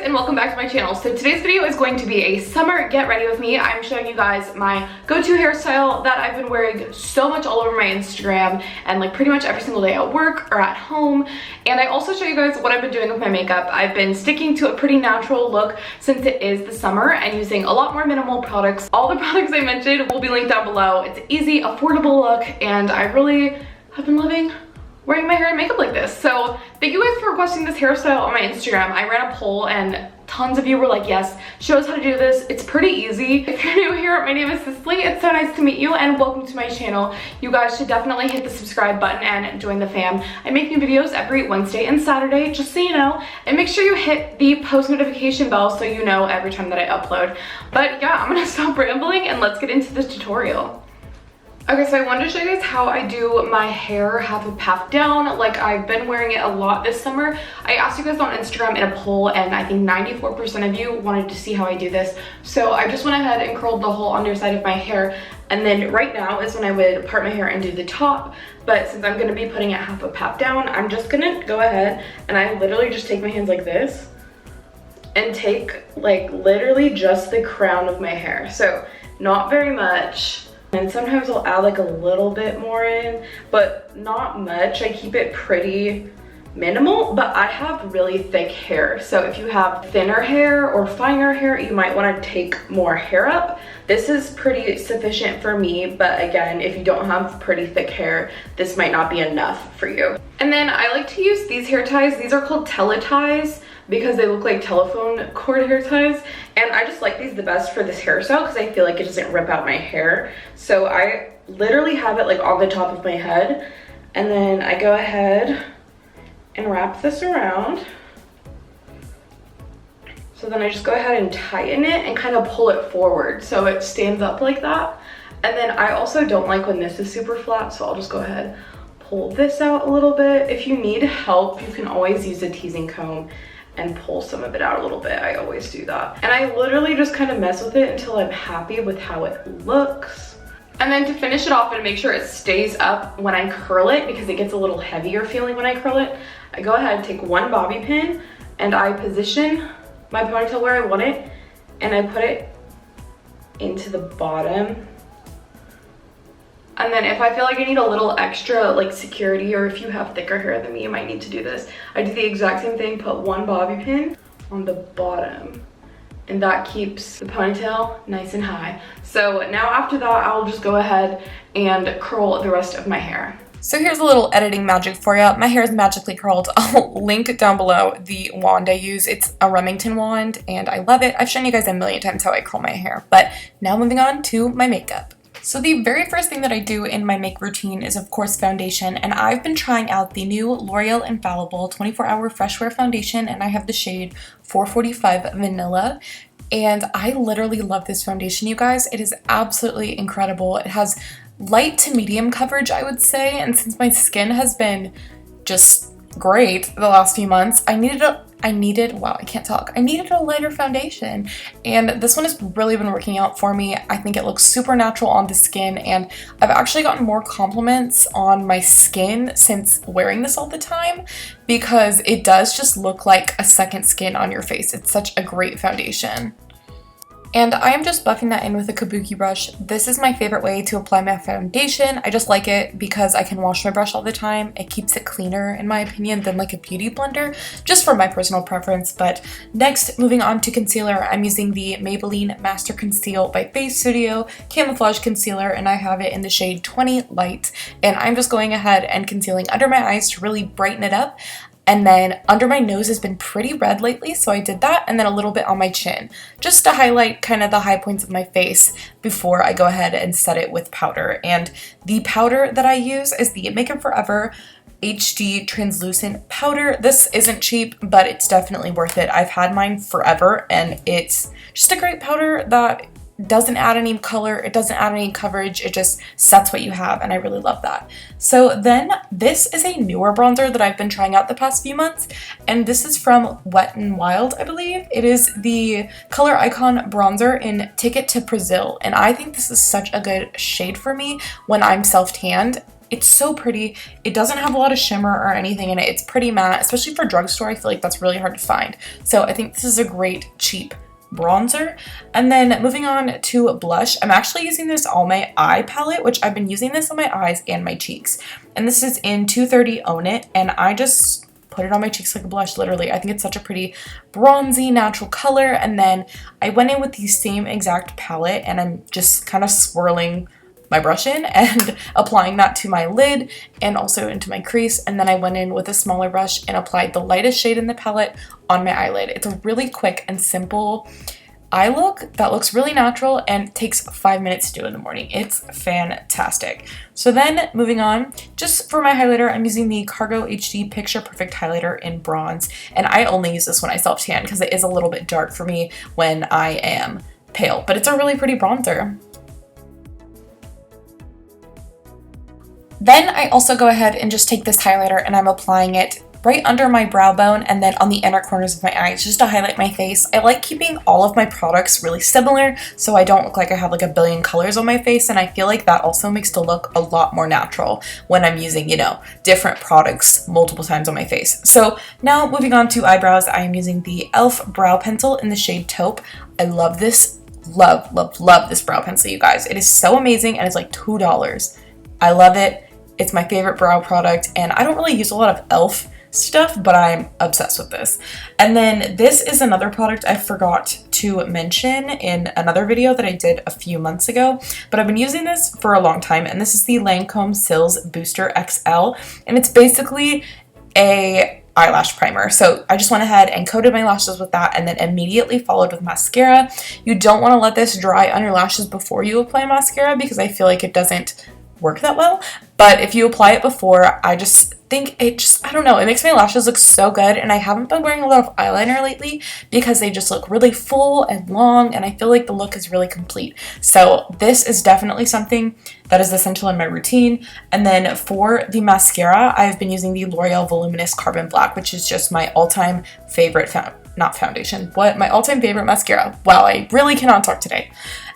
and welcome back to my channel. So today's video is going to be a summer get ready with me. I'm showing you guys my go-to hairstyle that I've been wearing so much all over my Instagram and like pretty much every single day at work or at home. And I also show you guys what I've been doing with my makeup. I've been sticking to a pretty natural look since it is the summer and using a lot more minimal products. All the products I mentioned will be linked down below. It's an easy, affordable look, and I really have been loving wearing my hair and makeup like this. So thank you guys for requesting this hairstyle on my Instagram. I ran a poll and tons of you were like, yes, show us how to do this. It's pretty easy. If you're new here, my name is Cicily. It's so nice to meet you and welcome to my channel. You guys should definitely hit the subscribe button and join the fam. I make new videos every Wednesday and Saturday, just so you know. And make sure you hit the post notification bell so you know every time that I upload. But yeah, I'm gonna stop rambling and let's get into this tutorial. Okay, so I wanted to show you guys how I do my hair half up, half down. Like, I've been wearing it a lot this summer. I asked you guys on Instagram in a poll and I think 94% of you wanted to see how I do this. So I just went ahead and curled the whole underside of my hair. And then right now is when I would part my hair and do the top. But since I'm gonna be putting it half up, half down, I'm just gonna go ahead and I literally just take my hands like this and take like literally just the crown of my hair. So not very much. And sometimes I'll add like a little bit more in, but not much. I keep it pretty minimal, but I have really thick hair. So if you have thinner hair or finer hair, you might want to take more hair up. This is pretty sufficient for me, but again, if you don't have pretty thick hair, this might not be enough for you. And then I like to use these hair ties. These are called tele ties because they look like telephone cord hair ties. And I just like these the best for this hairstyle because I feel like it doesn't rip out my hair. So I literally have it like on the top of my head. And then I go ahead and wrap this around. So then I just go ahead and tighten it and kind of pull it forward so it stands up like that. And then I also don't like when this is super flat, so I'll just go ahead, pull this out a little bit. If you need help, you can always use a teasing comb and pull some of it out a little bit. I always do that. And I literally just kind of mess with it until I'm happy with how it looks. And then to finish it off and make sure it stays up when I curl it, because it gets a little heavier feeling when I curl it, I go ahead and take one bobby pin and I position my ponytail where I want it and I put it into the bottom. And then if I feel like I need a little extra like security, or if you have thicker hair than me, you might need to do this. I do the exact same thing, put one bobby pin on the bottom, and that keeps the ponytail nice and high. So now after that, I'll just go ahead and curl the rest of my hair. So here's a little editing magic for you. My hair is magically curled. I'll link down below the wand I use. It's a Remington wand and I love it. I've shown you guys a million times how I curl my hair, but now moving on to my makeup. So the very first thing that I do in my make routine is of course foundation, and I've been trying out the new L'Oreal Infallible 24-Hour Fresh Wear Foundation, and I have the shade 445 Vanilla. And I literally love this foundation, you guys. It is absolutely incredible. It has light to medium coverage, I would say, and since my skin has been just great the last few months, I needed a lighter foundation, and this one has really been working out for me. I think it looks super natural on the skin, and I've actually gotten more compliments on my skin since wearing this all the time because it does just look like a second skin on your face. It's such a great foundation. And I am just buffing that in with a kabuki brush. This is my favorite way to apply my foundation. I just like it because I can wash my brush all the time. It keeps it cleaner, in my opinion, than like a beauty blender, just for my personal preference. But next, moving on to concealer, I'm using the Maybelline Master Conceal by Face Studio Camouflage Concealer, and I have it in the shade 20 Light. And I'm just going ahead and concealing under my eyes to really brighten it up. And then under my nose has been pretty red lately, so I did that, and then a little bit on my chin, just to highlight kind of the high points of my face before I go ahead and set it with powder. And the powder that I use is the Makeup Forever HD Translucent Powder. This isn't cheap, but it's definitely worth it. I've had mine forever, and it's just a great powder that doesn't add any color, it doesn't add any coverage, it just sets what you have, and I really love that. So then this is a newer bronzer that I've been trying out the past few months, and this is from Wet n Wild, I believe. It is the Color Icon bronzer in Ticket to Brazil, and I think this is such a good shade for me when I'm self-tanned. It's so pretty. It doesn't have a lot of shimmer or anything in it. It's pretty matte, especially for drugstore. I feel like that's really hard to find. So I think this is a great cheap bronzer. And then moving on to blush, I'm actually using this All My Eye palette, which I've been using this on my eyes and my cheeks. And this is in 230 Own It, and I just put it on my cheeks like a blush, literally. I think it's such a pretty bronzy, natural color. And then I went in with the same exact palette, and I'm just kind of swirling my brush in and applying that to my lid and also into my crease. And then I went in with a smaller brush and applied the lightest shade in the palette on my eyelid. It's a really quick and simple eye look that looks really natural and takes 5 minutes to do in the morning. It's fantastic. So then moving on, just for my highlighter, I'm using the Cargo HD Picture Perfect Highlighter in bronze. And I only use this when I self-tan because it is a little bit dark for me when I am pale, but it's a really pretty bronzer. Then I also go ahead and just take this highlighter and I'm applying it right under my brow bone and then on the inner corners of my eyes just to highlight my face. I like keeping all of my products really similar so I don't look like I have like a billion colors on my face, and I feel like that also makes the look a lot more natural when I'm using, you know, different products multiple times on my face. So now moving on to eyebrows, I am using the e.l.f. brow pencil in the shade Taupe. I love this, love this brow pencil, you guys. It is so amazing and it's like $2. I love it. It's my favorite brow product, and I don't really use a lot of e.l.f. stuff, but I'm obsessed with this. And then this is another product I forgot to mention in another video that I did a few months ago, but I've been using this for a long time, and this is the Lancome Sills Booster XL, and it's basically a eyelash primer. So I just went ahead and coated my lashes with that and then immediately followed with mascara. You don't want to let this dry on your lashes before you apply mascara because I feel like it doesn't work that well, but if you apply it before, I just think I don't know, it makes my lashes look so good. And I haven't been wearing a lot of eyeliner lately because they just look really full and long, and I feel like the look is really complete. So this is definitely something that is essential in my routine. And then for the mascara, I've been using the L'Oreal Voluminous Carbon Black, which is just my all-time favorite my all-time favorite mascara. Wow, I really cannot talk today.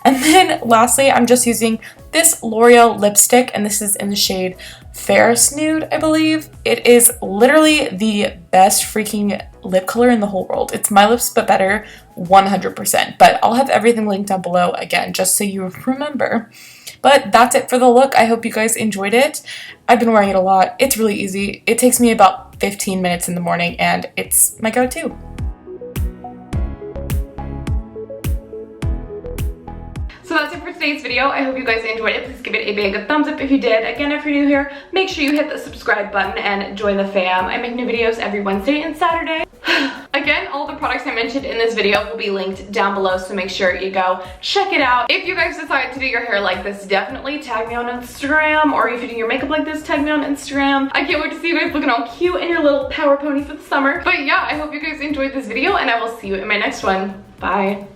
And then lastly, I'm just using this L'Oreal lipstick, and this is in the shade Ferris Nude, I believe. It is literally the best freaking lip color in the whole world. It's My Lips But Better 100%, but I'll have everything linked down below again, just so you remember. But that's it for the look. I hope you guys enjoyed it. I've been wearing it a lot. It's really easy. It takes me about 15 minutes in the morning, and it's my go-to. So that's it for today's video. I hope you guys enjoyed it. Please give it a big thumbs up if you did. Again, if you're new here, make sure you hit the subscribe button and join the fam. I make new videos every Wednesday and Saturday. Again, all the products I mentioned in this video will be linked down below, so make sure you go check it out. If you guys decide to do your hair like this, definitely tag me on Instagram, or if you do your makeup like this, tag me on Instagram. I can't wait to see you guys looking all cute in your little power pony for the summer. But yeah, I hope you guys enjoyed this video, and I will see you in my next one. Bye.